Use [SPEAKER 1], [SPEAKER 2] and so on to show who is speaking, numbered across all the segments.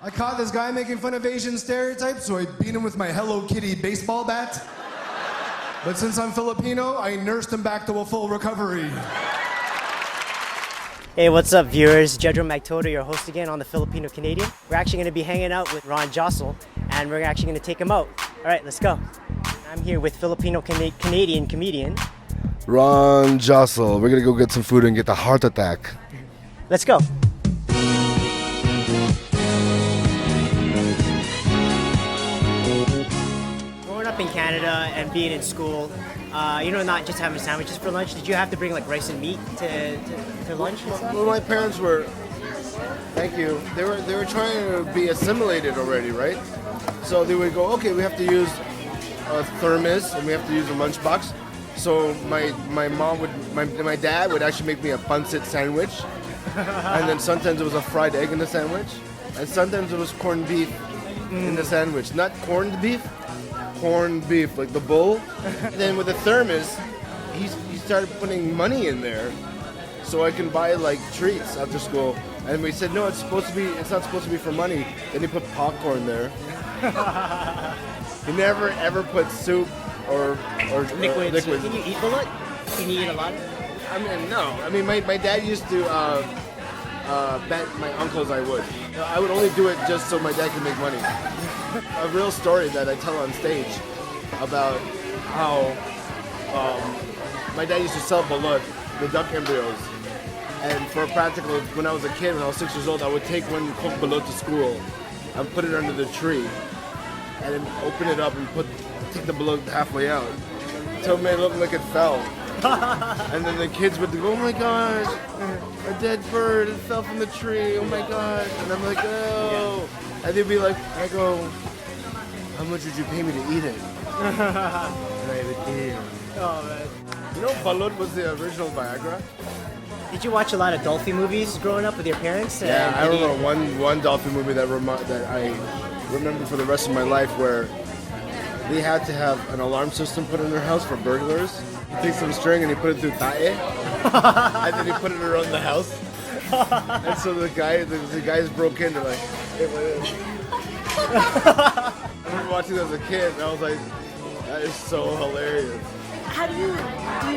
[SPEAKER 1] I caught this guy making fun of Asian stereotypes, so I beat him with my Hello Kitty baseball bat. But since I'm Filipino, I nursed him back to a full recovery.
[SPEAKER 2] Hey, what's up, viewers? Jedro Magtoto, your host again on the Filipino Canadian. We're actually going to be hanging out with Ron Josol, and we're actually going to take him out. All right, let's go. I'm here with Filipino Canadian comedian
[SPEAKER 3] Ron Josol. We're gonna go get some food and get a heart attack.
[SPEAKER 2] Let's go. Growing up in Canada and being in school, not just having sandwiches for lunch, did you have to bring like rice and meat to lunch and stuff?
[SPEAKER 3] Well, my parents were, thank you, they were trying to be assimilated already, right? So they would go, okay, we have to use a thermos and we have to use a lunchbox. So my dad would actually make me a pancit sandwich, and then sometimes it was a fried egg in the sandwich, and sometimes it was corned beef in the sandwich. Not corned beef, like the bull. And then with the thermos, he started putting money in there, so I can buy like treats after school. And we said, no, it's not supposed to be for money. Then he put popcorn there. He never ever put soup or
[SPEAKER 2] Liquids. Can you eat a lot? Can you eat a lot?
[SPEAKER 3] I mean, no. I mean, my dad used to bet my uncles I would. I would only do it just so my dad could make money. A real story that I tell on stage about how my dad used to sell balut, the duck embryos. And for a practical, when I was a kid, when I was 6 years old, I would take one cooked balut to school and put it under the tree and then open it up and take the balut halfway out until it made it look like it fell. And then the kids would go, oh my gosh, a dead bird, it fell from the tree, oh my gosh. And I'm like, oh. And they'd be like, I go, how much would you pay me to eat it? And I would eat it.
[SPEAKER 2] Oh man.
[SPEAKER 3] You know, balut was the original Viagra?
[SPEAKER 2] Did you watch a lot of Dolphy movies growing up with your parents?
[SPEAKER 3] Yeah, I remember one Dolphin movie that I remember for the rest of my life, where they had to have an alarm system put in their house for burglars. He takes some string and he put it through tae, and then he put it around the house. And so the guys broke in. They're like, hey, I remember watching it as a kid, and I was like, that is so hilarious.
[SPEAKER 4] How do you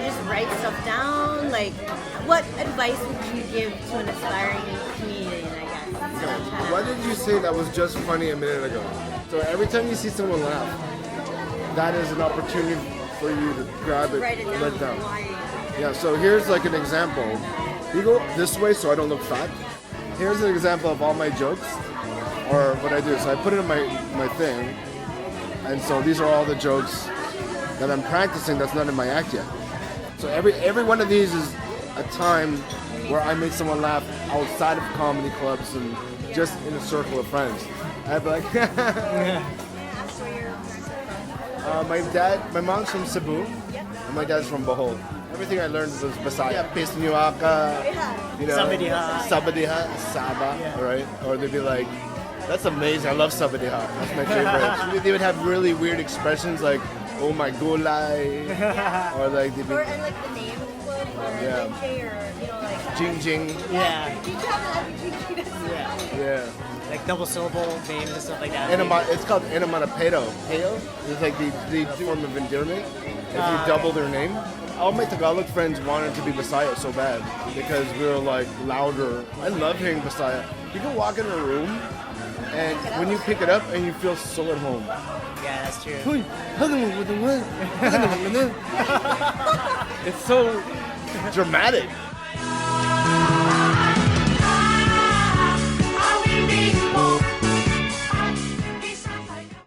[SPEAKER 4] just write stuff down? Like, what advice would you give to an aspiring comedian, I guess?
[SPEAKER 3] Why did you say that was just funny a minute ago? So every time you see someone laugh, that is an opportunity for you to grab it,
[SPEAKER 4] Write it down.
[SPEAKER 3] Yeah, so here's like an example. You go this way so I don't look fat. Here's an example of all my jokes, or what I do. So I put it in my thing, and so these are all the jokes that I'm practicing that's not in my act yet. So every one of these is a time where I make someone laugh outside of comedy clubs and just in a circle of friends. I'd be like, my mom's from Cebu, and my dad's from Bohol. Everything I learned was Bisaya. Pisnyuaka, Sabadiha, Saba, right? Or they'd be like, that's amazing, I love Sabadiha, that's my favorite. They would have really weird expressions like, oh my gulay, or like they'd be...
[SPEAKER 4] Or and like the name of the club, or Linche, or like...
[SPEAKER 3] Jing Jing.
[SPEAKER 2] Yeah.
[SPEAKER 4] Did you have that?
[SPEAKER 2] Yeah.
[SPEAKER 3] Yeah.
[SPEAKER 2] Like double syllable names and stuff like that.
[SPEAKER 3] It's called Enamanapero. Peo is like the form of endearment. If you double their name. All my Tagalog friends wanted to be Bisaya so bad because we were like louder. I love hearing Bisaya. You can walk in a room and when you pick it up and you feel so at home.
[SPEAKER 2] Yeah, that's true.
[SPEAKER 3] It's so dramatic.